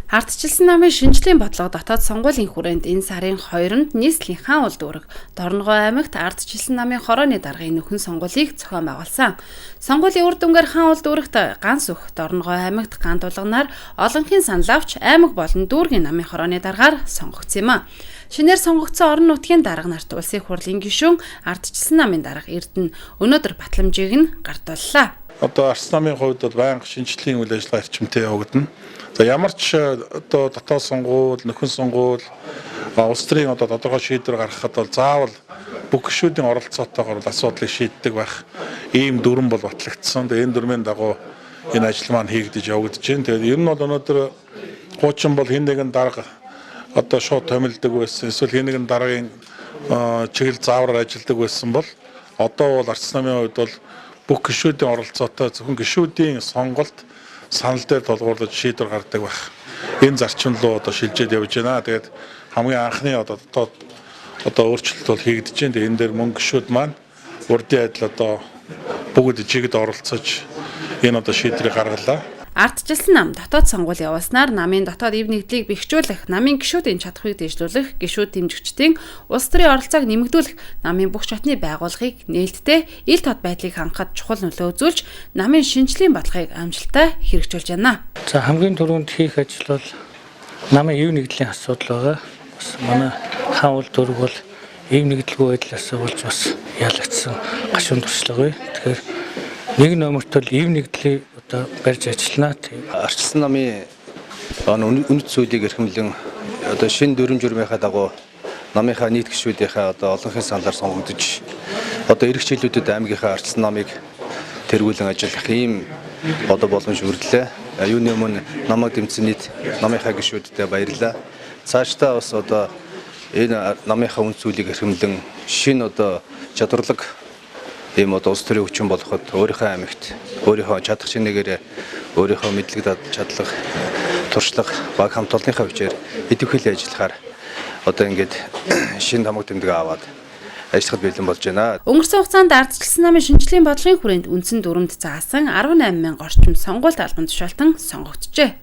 Ардчилсан намын шинжлэлийн бодлого дотоод сонгуулийн хүрээнд энэ сарын 2-нд нийслэлийн хаан улд үүрэг Дорногой аймагт ардчилсан намын хорооны даргын нөхөн сонгуулийг зохион байгуулсан. Сонгуулийн үр дүнгээр хаан улд үүрэгт ганц өх Дорногой аймагт ганц тулганаар олонхын санал авч аймаг болон дүүргийн намын хорооны даргаар сонгогдсон юм а. Шинээр сонгогдсон орон нутгийн дарга нарт улсын хурлын гишүүн ардчилсан намын дарга Эрдэнэ өнөөдөр батламжийг нь гартууллаа. Одоо Ардчилсан намын хувьд бол байнга шинжлэлийн үйл ажиллагаа эрчимтэй явагдана. За ямар ч одоо дотоод сонгуул, нөхөн сонгуул, улс төрийн одоо тодорхой шийдвэр гаргахад бол заавал бүх гишүүдийн оролцоотойгоор асуудлыг шийддэг байх ийм дүрэн бол батлагдсан. Тэгээ энэ дүрмийн дагуу энэ ажил маань хийгдэж явагдаж байна. Тэгээд ер нь бол өнөөдөр хуучин бол хэн нэгэн дарга одоо шууд томилдог байсан. Эсвэл хэн нэгэн даргын чиглэл заавар ажилладаг байсан бол одоо бол Ардчилсан намын хувьд бол бүх гишүүдийн оролцоотой зөвхөн гишүүдийн сонголт санал дээр толгуурлаж шийдвэр гаргадаг байх. Энэ зарчим руу одоо шилжээд явж байна. Тэгээд хамгийн анхны одоо өөрчлөлт бол хийгдэж байна. Тэгээд энэ дээр мөн гишүүд маань урдын адил одоо бүгд жигд оролцож энэ одоо шийдвэрийг гаргалаа. Ардчилсан нам дотоод сонгуул явуулснаар намын дотоод эв нэгдлийг бэхжүүлэх, намын гишүүдийн чадхыг дэвшлүүлэх, гишүүд дэмжигчдийн улс төрийн оролцоог нэмэгдүүлэх, намын бүх шатны байгууллагыг нээлттэй ил тод байдлыг хангахад чухал нөлөө үзүүлж, намын шинжлэлийн бодлогыг амжилттай хэрэгжүүлж байна. За хамгийн түрүүнд хийх ажил бол намын эв нэгдлийн асуудал байгаа. Бас манай хаан улд үүрэг бол эв нэгдэлгүй байдлаас болж бас ялагдсан гашуун туршлага бай. Тэгэхээр нэг номерт бол эв нэгдлийг одоо барьж ажиллана. Ардчилсан намын үнэт зүйлийг эрхэмлэн одоо шинэ дүрм журмынхаа дагуу намынхаа нийт гишүүдийнхээ одоо олонхын саналаар сонгогдож одоо эх жилүүдэд аймгийнхаа Ардчилсан намыг тэргүүлэн ажиллах ийм одоо боломж өргөлөө. Юуны өмнө намайг дэмжсэн нийт намынхаа гишүүдэд баярлалаа. Цаашдаа бас одоо энэ намынхаа үнэт зүйлийг эрхэмлэн шинэ одоо чадварлаг ийм одоо улс төрийн хүчин болоход өөрийнхөө аймагт өөрийнхөө чадах шинээр өөрийнхөө мэдлэг чадлага туршлага баг хамт олонныхаа хүчээр идэвхжүүлэн ажиллахаар одоо ингээд шинэ хамаг тэмдэг аваад ажиллахад бэлэн болж байна. Өнгөрсөн хугацаанд Ардчилсан намын шинжлэлийн бодлогын хүрээнд үндсэн дүрмд заасан 18,000 орчим сонгуульт албан тушаалтан сонгогджээ.